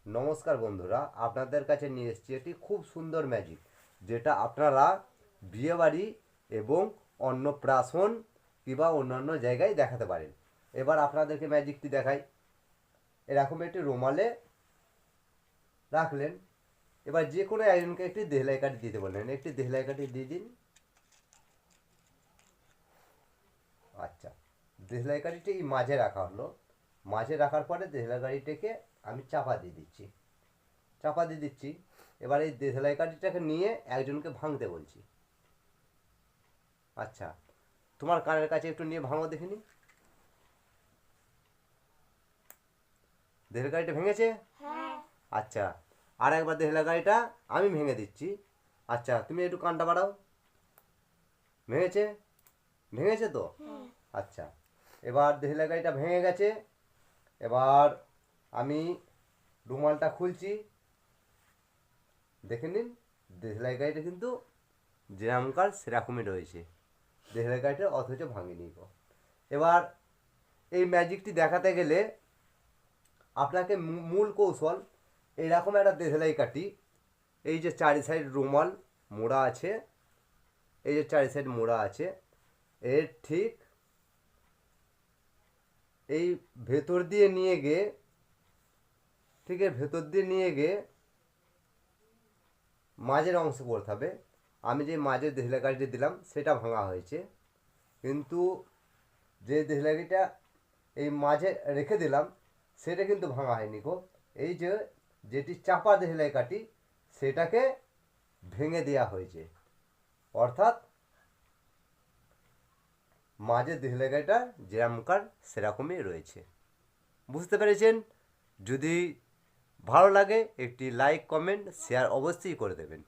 নমস্কার বন্ধুরা, আপনাদের কাছে নিয়ে এসেছি একটি খুব সুন্দর ম্যাজিক, যেটা আপনারা বিয়েবাড়ি এবং অন্নপ্রাশন কিংবা অন্যান্য জায়গায় দেখাতে পারেন। এবার আপনাদেরকে ম্যাজিকটি দেখাই। এরকম একটি রুমালে রাখলেন। এবার যে কোনো একজনকে একটি দেহলাই কাঠি দিতে বললেন, একটি দেহলাই কাঠি দিয়ে দিন। আচ্ছা, দেহলাই কাঠিটি মাঝে রাখা হলো। মাঝে রাখার পরে দেহলাই কাঠিটাকে আমি চাপা দিয়ে দিচ্ছি। এবার এই দেশলাই কাঠিটাকে নিয়ে একজনকে ভাঙতে বলছি। আচ্ছা, তোমার কানের কাছে একটু নিয়ে ভাঙো দেখিনি। দেশলাই কাঠিটা ভেঙেছে? আচ্ছা, আর একবার দেশলাই কাঠিটা আমি ভেঙে দিচ্ছি। আচ্ছা, তুমি একটু কানটা বাড়াও। ভেঙেছে? ভেঙেছে তো? আচ্ছা, এবার দেশলাই কাঠিটা ভেঙে গেছে। এবার আমি রুমালটা খুলছি। দেখে নিন, দেশলাই কাঠিটা কিন্তু যেরকমকার সেরকমই রয়েছে। দেশলাই কাঠিটা অথচ ভাঙিনি গো। এবার এই ম্যাজিকটি দেখাতে গেলে আপনাকে মূল কৌশল, এইরকম একটা দেশলাই কাঠি, এই যে চারি সাইড রুমাল মোড়া আছে, এই যে চারি সাইড মোড়া আছে, এর ঠিক এই ভেতর দিয়ে নিয়ে গিয়ে, ঠিক এর ভেতর দিয়ে নিয়ে গিয়ে মাঝের অংশ করতে হবে। আমি যে মাঝের দেশলাই কাঠিটি দিলাম সেটা ভাঙা হয়েছে, কিন্তু যে দেশলাই কাঠিটা এই মাঝে রেখে দিলাম সেটা কিন্তু ভাঙা হয়নি গো। এই যে যেটি চাপা দেশলাই কাঠি সেটাকে ভেঙে দেওয়া হয়েছে, অর্থাৎ মাঝের দেশলাই কাঠিটা যেরকমকার সেরকমই রয়েছে। বুঝতে পেরেছেন? যদি ভালো লাগে একটি লাইক, কমেন্ট, শেয়ার অবশ্যই করে দেবেন।